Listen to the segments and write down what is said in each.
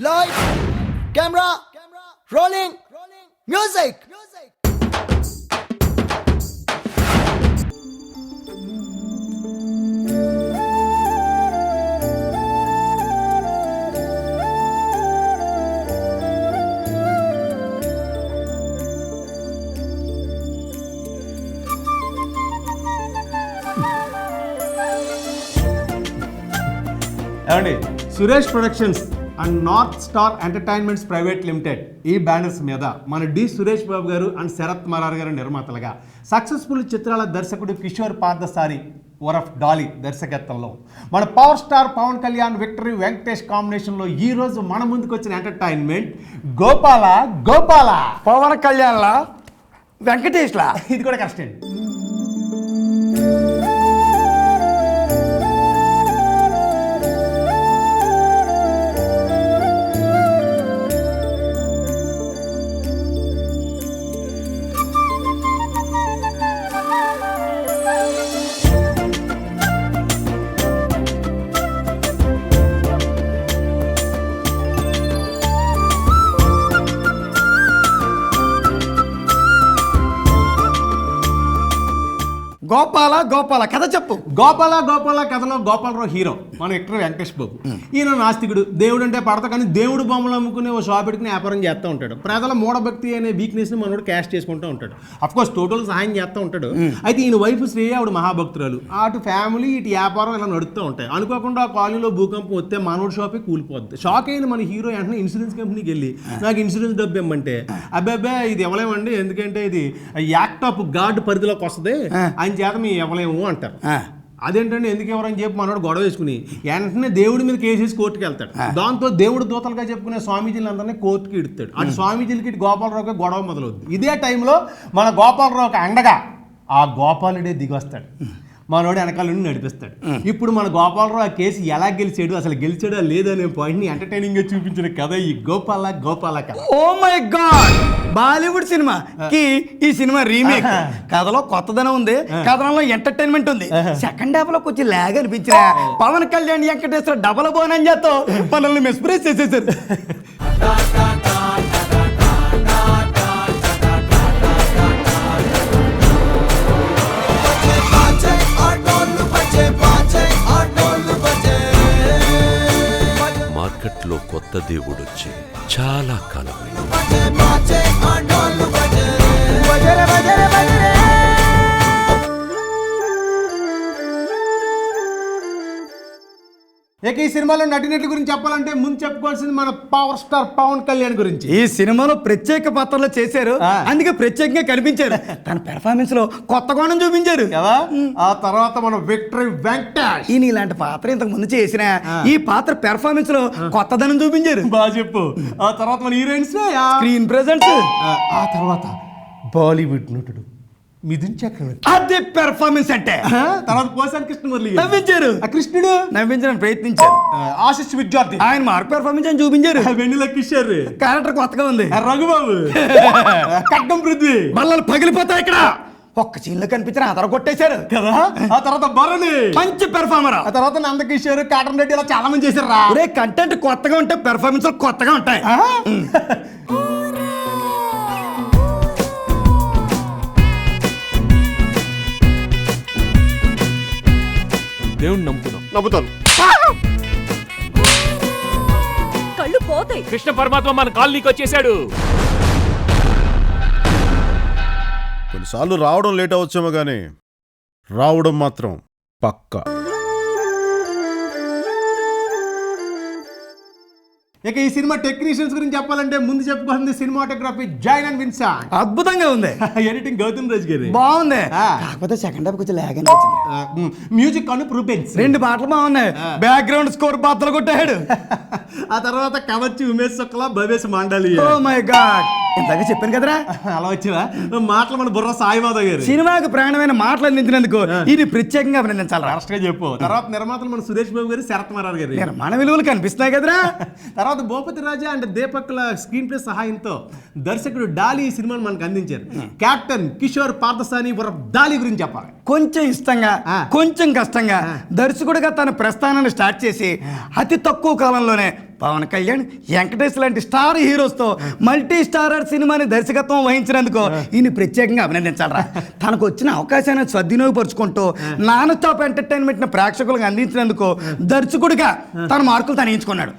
Lights, camera, rolling, music. ఏమండి Suresh productions and north star entertainments private limited ఈ banners మీద మన డి సురేష్ బాబు గారు అండ్ శరత్ మరార్ గారు నిర్మాతలుగా సక్సెస్ఫుల్ చిత్రాల దర్శకుడు కిషోర్ పార్థసారి వరఫ్ డాలీ దర్శకత్వంలో మన power star Pawan Kalyan victory Venkatesh కాంబినేషన్లో ఈ రోజు మన ముందుకు వచ్చిన ఎంటర్టైన్మెంట్ గోపాల గోపాల. పవన్ కళ్యాణ్లా వెంకటేష్లా ఇది కూడా కష్టం. గోపాల గోపాల కథ చెప్పు. గోపాల గోపాల కథలో గోపాలరావు హీరో, మన విక్టరీ వెంకటేష్ బాబు. ఈయన నాస్తికుడు, దేవుడు అంటే పడత కానీ దేవుడు బొమ్మలు అమ్ముకుని ఓ షాప్ పెట్టుకుని వ్యాపారం చేస్తూ ఉంటాడు. ప్రజల మూఢభక్తి అనే వీక్నెస్ని మనోడు క్యాష్ చేసుకుంటూ ఉంటాడు. అఫ్కోర్స్ టోటల్ సహాయం చేస్తూ ఉంటాడు. అయితే ఈయన వైఫ్ శ్రేయ ఆవిడ మహాభక్తురాలు. అటు ఫ్యామిలీ ఇటు వ్యాపారం ఇలా నడుస్తూ ఉంటాయి. అనుకోకుండా ఆ కాలనీలో భూకంపం వస్తే మనోడు షాపే కూలిపోద్ది. షాక్ అయిన మన హీరో వెంటనే ఇన్సూరెన్స్ కంపెనీకి వెళ్ళి నాకు ఇన్సూరెన్స్ డబ్బు ఇమ్మంటే అబ్బాయి ఇది ఇవ్వలేమండి, ఎందుకంటే ఇది యాక్ట్ ఆఫ్ గాడ్ పరిధిలోకి వస్తుంది, ఆయన చేత మీ ఇవ్వలేము అంటారు. అదేంటంటే ఎందుకు ఎవరని చెప్పి మనోడు గొడవ వేసుకుని వెంటనే దేవుడి మీద కేసేసి కోర్టుకి వెళ్తాడు. దాంతో దేవుడు దూతలుగా చెప్పుకునే స్వామీజీలందరినీ కోర్టుకి ఇడుతాడు. అటు స్వామీజీలకి ఇటు గోపాలరావుకి గొడవ మొదలవుద్ది. ఇదే టైంలో మన గోపాలరావుకి అండగా ఆ గోపాలుడే దిగొస్తాడు. మనోడు వెనకాల నుండి నడిపిస్తాడు. ఇప్పుడు మన గోపాలరావు ఆ కేసు ఎలా గెలిచాడు, అసలు గెలిచాడా లేదనే పాయింట్ని ఎంటర్టైనింగ్ గా చూపించిన కథ ఈ గోపాల గోపాల కథ. Oh my God, Bollywood cinema కి ఈ సినిమా రీమేక్. కథలో కొత్తదనం ఉంది, కథనంలో ఎంటర్టైన్మెంట్ ఉంది. సెకండ్ హాఫ్ లో కొంచెం లాగ్ అనిపించిన పవన్ కళ్యాణ్ వెంకటేశ్వర డబల్ బోనని చేతో మనల్ని మెస్ప్రైజ్ చేసేసారు. మార్కెట్లో కొత్త దేవుడు వచ్చి చాలా కాలమైంది. ఇక ఈ సినిమాలో నటినట్ల గురించి చెప్పాలంటే ముందు చెప్పుకోవాల్సింది మన పవర్ స్టార్ పవన్ కళ్యాణ్ గురించి. ఈ సినిమాలో ప్రత్యేక పాత్రలు చేశారు, అందుకే ప్రత్యేకంగా కనిపించారు. తన పెర్ఫార్మెన్స్ లో కొత్త కోణం చూపించారు కదా. ఆ తర్వాత మన విక్టరీ వెంకటేష్, ఈయన ఇలాంటి పాత్ర ఇంతకు ముందు చేసిన ఈ పాత్ర పెర్ఫార్మెన్స్ లో కొత్తదనం చూపించారు. బాగా చెప్పు. ఆ తర్వాత మన హీరోయిన్స్ స్క్రీన్ ప్రెజెన్స్. ఆ తర్వాత బాలీవుడ్ నటుడు మిథున్ చక్రవర్తి. అదే పెర్ఫార్మెన్స్ అంటే. తర్వాత పోసాని కృష్ణమురళి నవ్వించారు. ఆ కృష్ణుడు నవ్వించడానికి ప్రయత్నించారు. ఆశిష్ విద్యార్థి ఆయన మార్క్ పెర్ఫార్మెన్స్ అని చూపించారు. వెన్నెల కిషోర్ క్యారెక్టర్ కొత్తగా ఉంది. రఘుబాబు కట్టం పృథ్వీ బల్లలు పగిలిపోతాయి. ఇక్కడ ఒక్క సీన్ లో కనిపించిన అదర కొట్టేశారు కదా. ఆ తర్వాత భరణి మంచి పెర్ఫార్మర్. ఆ తర్వాత నందకిషోర్, కాటన్ రెడ్డి ఇలా చాలా మంది చేశారు రా. కంటెంట్ కొత్తగా ఉంటే పెర్ఫార్మెన్స్ కొత్తగా ఉంటాయి. దేవుణ్ణి నమ్ముతాను. కళ్ళు పోతాయి. కృష్ణ పరమాత్మ మన కాలనీకి వచ్చేసాడు. కొన్నిసార్లు రావడం లేట్ అవచ్చేమో కానీ రావడం మాత్రం పక్కా. ఇక ఈ సినిమా టెక్నీషియన్స్ గురించి చెప్పాలంటే ముందు చెప్పుకోవాల్సింది సినిమాటోగ్రఫీ జైన్ అండ్ విన్సెంట్. అద్భుతంగా ఉంది. ఎడిటింగ్ గౌతమ్ రాజ్ గారి బాగుంది. కాకపోతే సెకండ్ హాఫ్ కొంచెం లాగ్ అనిపించింది. మ్యూజిక్ అను రూపెన్స్. 2 పాటలు బాగున్నాయి. బ్యాక్గ్రౌండ్ స్కోర్ పాత్రలు కొట్టాడు. ఆ తర్వాత కవర్చి Umesh Shukla, Bhavesh Mandali. Oh my God, ఇందాక చెప్పాను కదరా. అలా వచ్చినా మాటలు మన బుర్ర సాయిబాబా గారు. సినిమాకు ప్రాణమైన మాటలు అందించినందుకు ఇది ప్రత్యేకంగా అభినందించాలి. కరెక్ట్ గా చెప్పు. తర్వాత నిర్మాతలు మన సురేష్ బాబు గారు, శరత్ మరార్ గారు. మన విలువలు కనిపిస్తున్నాయి కదరా. తర్వాత భూపతి రాజా అండ్ దీపక్ల స్క్రీన్ ప్లే సహాయంతో దర్శకుడు డాలీ ఈ సినిమాను మనకు అందించారు. కెప్టెన్ కిషోర్ పార్థసాని వరఫ్ డాలీ గురించి చెప్పాలి. కొంచెం ఇష్టంగా కొంచెం కష్టంగా దర్శకుడిగా తన ప్రస్థానాన్ని స్టార్ట్ చేసి అతి తక్కువ కాలంలోనే పవన్ కళ్యాణ్, వెంకటేష్ లాంటి స్టార్ హీరోస్తో మల్టీ స్టారర్ సినిమాని దర్శకత్వం వహించినందుకు ఈయన ప్రత్యేకంగా అభినందించాలరా. తనకు వచ్చిన అవకాశాన్ని సద్వినియోగపరుచుకుంటూ నాన్ స్టాప్ ఎంటర్టైన్మెంట్ ని ప్రేక్షకులకు అందించినందుకు దర్శకుడిగా తన మార్కులు తను ఎంచుకున్నాడు.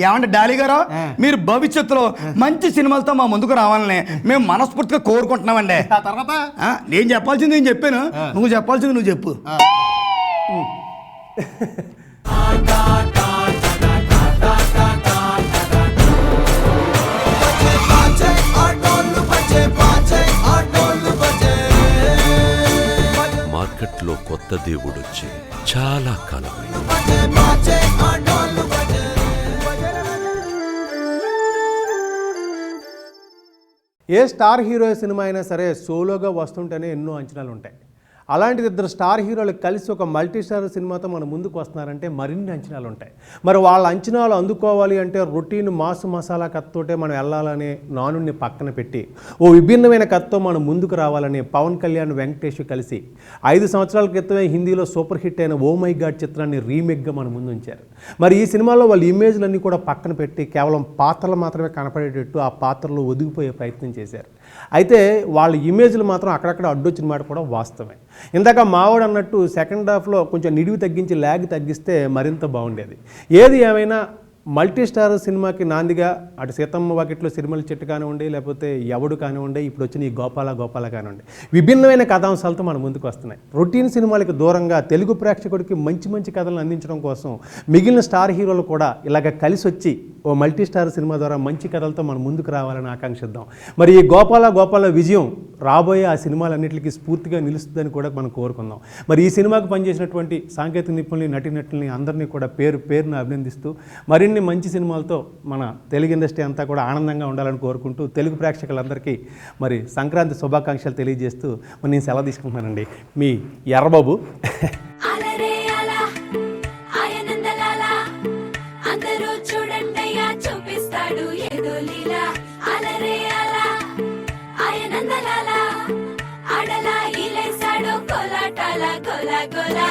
ఏమంటే డాలీ గారు, మీరు భవిష్యత్తులో మంచి సినిమాలతో మా ముందుకు రావాలని మేము మనస్ఫూర్తిగా కోరుకుంటున్నామండి. ఆ తర్వాత నేను చెప్పాల్సింది నేను చెప్పాను, నువ్వు చెప్పాల్సింది నువ్వు చెప్పు. మార్కెట్లో కొత్త దేవుడొచ్చి చాలా కాలమైంది. ఏ స్టార్ హీరో సినిమా అయినా సరే సోలోగా వస్తుంటేనే ఎన్నో అంచనాలు ఉంటాయి. అలాంటిది ఇద్దరు స్టార్ హీరోలు కలిసి ఒక మల్టీ స్టార్ సినిమాతో మన ముందుకు వస్తున్నారంటే మరిన్ని అంచనాలు ఉంటాయి. మరి వాళ్ళ అంచనాలు అందుకోవాలి అంటే రొటీన్ మాసు మసాలా కథతోటే మనం వెళ్ళాలనే నానుడిని పక్కన పెట్టి ఓ విభిన్నమైన కథతో మనం ముందుకు రావాలని పవన్ కళ్యాణ్, వెంకటేష్ కలిసి 5 సంవత్సరాల క్రితమే హిందీలో సూపర్ హిట్ అయిన ఓ మై గాడ్ చిత్రాన్ని రీమేక్గా మన ముందు ఉంచారు. మరి ఈ సినిమాలో వాళ్ళ ఇమేజ్లన్నీ కూడా పక్కన పెట్టి కేవలం పాత్రలు మాత్రమే కనపడేటట్టు ఆ పాత్రలు ఒదిగిపోయే ప్రయత్నం చేశారు. అయితే వాళ్ళ ఇమేజ్లు మాత్రం అక్కడక్కడ అడ్డొచ్చిన మాట కూడా వాస్తవమే. ఇందాక మావాడు అన్నట్టు సెకండ్ హాఫ్లో కొంచెం నిడివి తగ్గించి ల్యాగ్ తగ్గిస్తే మరింత బాగుండేది. ఏది ఏమైనా మల్టీ స్టార్ సినిమాకి నాందిగా అటు సీతమ్మ వాకిట్లో సిరిమల చెట్టు కానివ్వండి, లేకపోతే ఎవడు కానివ్వండి, ఇప్పుడు వచ్చిన ఈ గోపాల కానివ్వండి, విభిన్నమైన కథాంశాలతో మన ముందుకు వస్తున్నాయి. రొటీన్ సినిమాలకు దూరంగా తెలుగు ప్రేక్షకుడికి మంచి మంచి కథలను అందించడం కోసం మిగిలిన స్టార్ హీరోలు కూడా ఇలాగ కలిసి వచ్చి ఓ మల్టీ స్టార్ సినిమా ద్వారా మంచి కథలతో మనం ముందుకు రావాలని ఆకాంక్షిద్దాం. మరి ఈ గోపాల విజయం రాబోయే ఆ సినిమాలన్నింటికి స్ఫూర్తిగా నిలుస్తుందని కూడా మనం కోరుకుందాం. మరి ఈ సినిమాకు పనిచేసినటువంటి సాంకేతిక నిపుణుల్ని, నటీనటుల్ని అందరినీ కూడా పేరున అభినందిస్తూ మరిన్ని మంచి సినిమాలతో మన తెలుగు ఇండస్ట్రీ అంతా కూడా ఆనందంగా ఉండాలని కోరుకుంటూ తెలుగు ప్రేక్షకులందరికీ మరి సంక్రాంతి శుభాకాంక్షలు తెలియజేస్తూ మరి నేను సెలవు తీసుకుంటున్నానండి. మీ ఎర్రబాబు. చూపిస్తాడు ఏదో లీలా, అలరే అలా ఆయనందలాలా, అడలా ఇలేసాడు కోలాటాల గోలా గోలా.